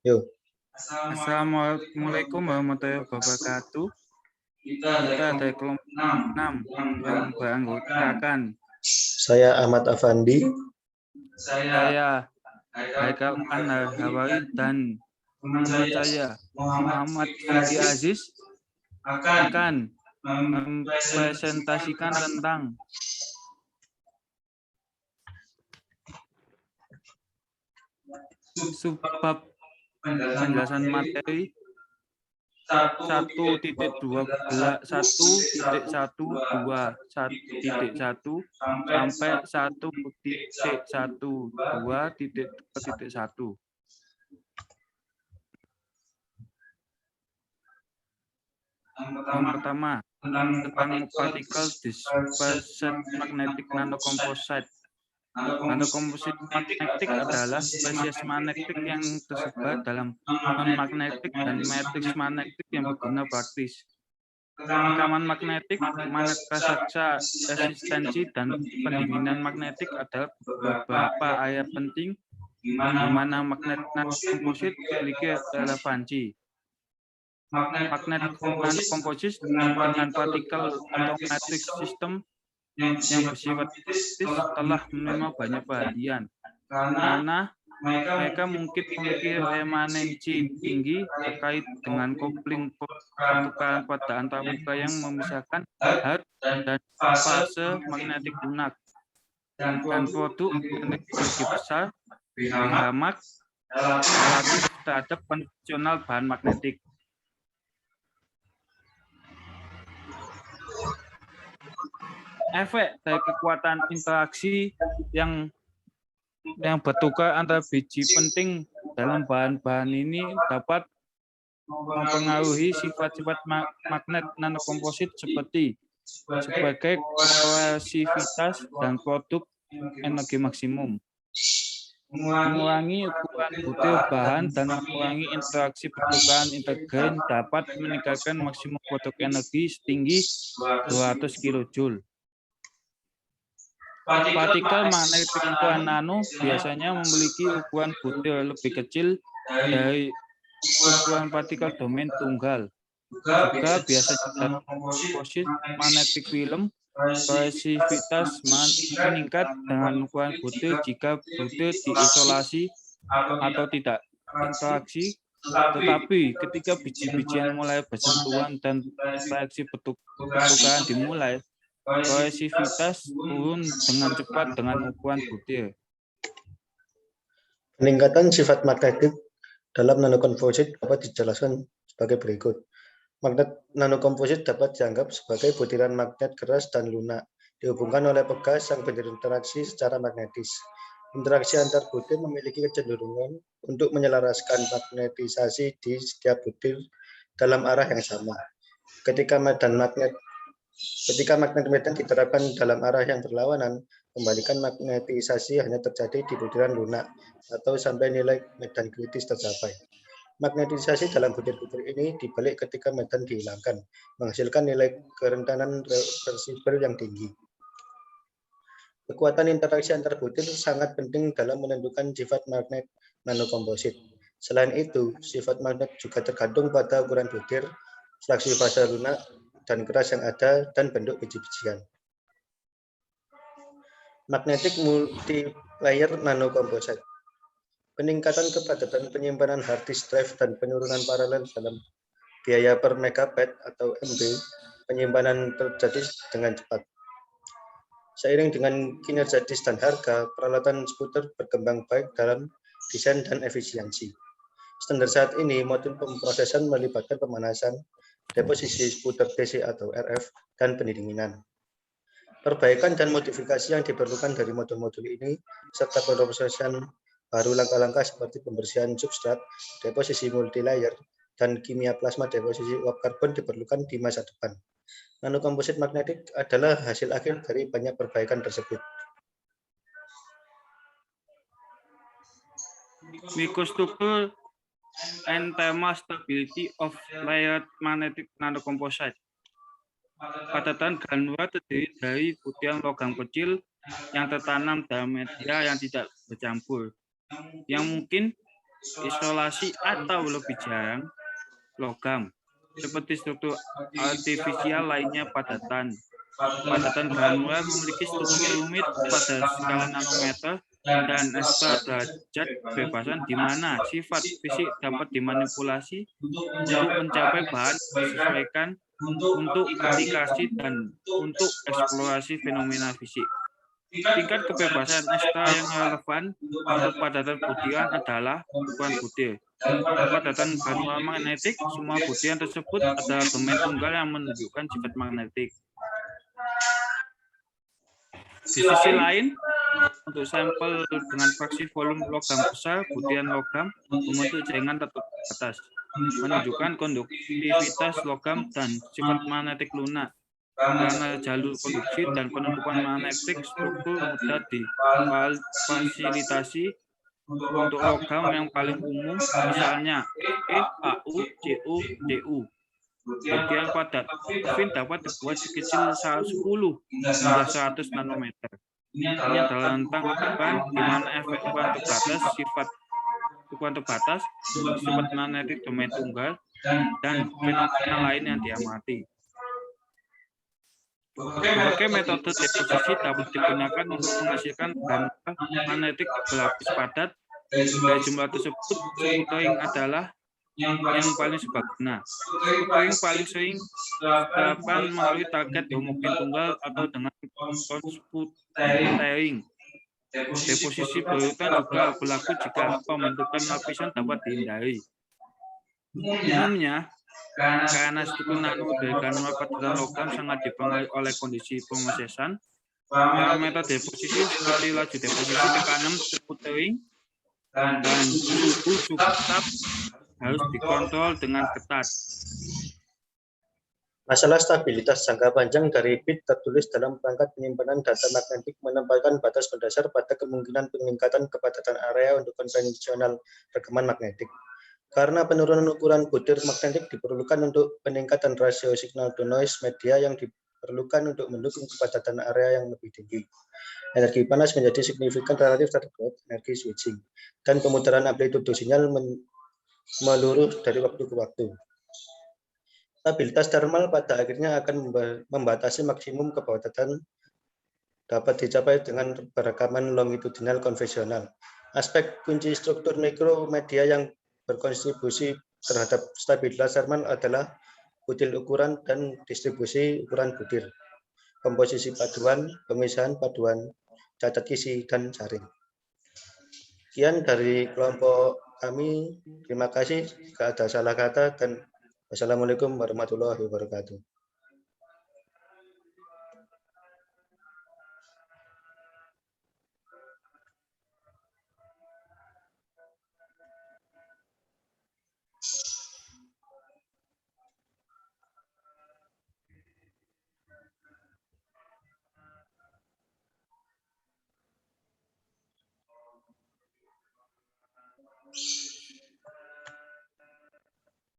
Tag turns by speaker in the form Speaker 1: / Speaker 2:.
Speaker 1: Yuk.
Speaker 2: Assalamualaikum warahmatullahi wabarakatuh. Kita ada kelompok 6 yang beranggotakan
Speaker 1: Saya Ahmad Afandi.
Speaker 2: saya Haikal Anhar Hawari dan teman saya Muhammad Fikri Aziz akan mempresentasikan tentang subbab penjelasan materi 1.12.1.1.1 sampai 1.12.1. Yang pertama, tentang partikel dispersed magnetic nanocomposite. Nanocomposite magnetic adalah spesies magnetik yang tersebar dalam non-magnetik dan matriks magnetik yang berguna praktis. Rekaman magnetik, magnet raksasa, resistensi, dan pendinginan magnetik adalah beberapa area penting di mana magnet nanocomposite memiliki relevansi. Magnet nanocomposite dengan partikel atau matriks sistem yang bersifat kritis telah menerima banyak perhatian karena mereka mungkin memiliki remanensi tinggi terkait dengan kopling pertukaran pada antarmuka yang memisahkan hard dan fase magnetik lunak dan produk energi besar berhemat relatif terhadap konvensional bahan magnetik. Efek dari kekuatan interaksi yang bertukar antara biji penting dalam bahan-bahan ini dapat mempengaruhi sifat-sifat magnet nanokomposit seperti sebagai koersivitas dan produk energi maksimum, mengurangi ukuran butir bahan dan mengurangi interaksi pertukaran integrin dapat meningkatkan maksimum produk energi setinggi 200 kJ. Partikel magnetik ukuran nano biasanya memiliki ukuran butir lebih kecil dari ukuran partikel domain tunggal. Juga biasanya dalam komposit magnetic film, koersivitas meningkat dengan ukuran butir jika butir diisolasi atau tidak interaksi. Tetapi ketika biji-bijian mulai bersentuhan dan reaksi pertukaran dimulai, koersivitas turun dengan cepat dengan ukuran butir.
Speaker 1: Peningkatan sifat magnetik dalam nanokomposit dapat dijelaskan sebagai berikut. Magnet nanokomposit dapat dianggap sebagai butiran magnet keras dan lunak, dihubungkan oleh pegas yang berinteraksi secara magnetis. Interaksi antar butir memiliki kecenderungan untuk menyelaraskan magnetisasi di setiap butir dalam arah yang sama. Ketika magnet medan diterapkan dalam arah yang berlawanan, kembalikan magnetisasi hanya terjadi di butiran lunak atau sampai nilai medan kritis tercapai. Magnetisasi dalam butir-butir ini dibalik ketika medan dihilangkan, menghasilkan nilai kerentanan reversibel yang tinggi. Kekuatan interaksi antar butir sangat penting dalam menentukan sifat magnet nanokomposit. Selain itu, sifat magnet juga tergantung pada ukuran butir, fraksi fase lunak, dan keras yang ada, dan bentuk biji-bijian. Magnetic multilayer nanokomposit. Peningkatan kepadatan penyimpanan hard disk drive dan penurunan paralel dalam biaya per megabyte atau MB, penyimpanan terjadi dengan cepat. Seiring dengan kinerja disk dan harga, peralatan skuter berkembang baik dalam desain dan efisiensi. Standar saat ini, modul pemrosesan melibatkan pemanasan, deposisi skuter DC atau RF, dan pendinginan. Perbaikan dan modifikasi yang diperlukan dari modul-modul ini, serta pemrosesan baru langkah-langkah seperti pembersihan substrat, deposisi multilayer, dan kimia plasma deposisi uap karbon diperlukan di masa depan. Nanokomposit magnetik adalah hasil akhir dari banyak perbaikan tersebut.
Speaker 2: Microstructure and thermal stability of layered magnetic nanocomposite. Padatan granula terdiri dari butiran logam kecil yang tertanam dalam media yang tidak bercampur, yang mungkin isolasi atau lebih jarang logam. Seperti struktur artifisial lainnya padatan. Padatan granular memiliki struktur rumit pada skala nanometer dan skala derajat kebebasan di mana sifat fisik dapat dimanipulasi untuk mencapai bahan disesuaikan untuk aplikasi dan untuk eksplorasi fenomena fisik. Tingkat kebebasan ekstra yang relevan untuk padatan butiran adalah ukuran butir. Padatan granular magnetik, semua butiran tersebut adalah domain tunggal yang menunjukkan sifat magnetik. Di sisi lain, untuk sampel dengan fraksi volume logam besar, butiran logam membentuk jaringan terbatas, menunjukkan konduktivitas logam dan sifat magnetik lunak. Karena jalur konduksi dan penentuan magnetik struktur mudah difasilitasi untuk logam yang paling umum, misalnya Fe, Au, Cu, Du. Butiran padat fin dapat dibuat sekecil 10 hingga 100 nanometer. Ini adalah rentang ukuran di mana efek ukuran terbatas, sifat magnetik domain tunggal, dan fenomena lain yang diamati. Berbagai metode deposisi dapat digunakan untuk menghasilkan granular magnetik berlapis padat. Dari jumlah tersebut, sputtering adalah yang paling serbaguna. Sputtering paling sering dilakukan melalui target homogen tunggal atau dengan consputtering. Deposisi berurutan juga berlaku jika pembentukan lapisan dapat dihindari. Umumnya, karena struktur nano dari granular padatan logam sangat dipengaruhi oleh kondisi pemrosesan, parameter deposisi seperti laju deposisi, tekanan sputtering, dan suhu substrat harus dikontrol dengan ketat.
Speaker 1: Masalah stabilitas jangka panjang dari bit tertulis dalam perangkat penyimpanan data magnetik menempatkan batas mendasar pada kemungkinan peningkatan kepadatan area untuk konvensional rekaman magnetik. Karena penurunan ukuran butir magnetik diperlukan untuk peningkatan rasio signal to noise media yang diperlukan untuk mendukung kepadatan area yang lebih tinggi. Energi panas menjadi signifikan relatif terhadap energi switching, dan pemutaran amplitudo sinyal meluruh dari waktu ke waktu. Stabilitas thermal pada akhirnya akan membatasi maksimum kepadatan dapat dicapai dengan perekaman longitudinal konvensional. Aspek kunci struktur mikromedia yang berkontribusi terhadap stabilitas thermal adalah butir ukuran dan distribusi ukuran butir, komposisi paduan, pemisahan paduan, cacat isi, dan saring. Sekian dari kelompok kami. Terima kasih jika ada salah kata, dan wassalamualaikum warahmatullahi wabarakatuh.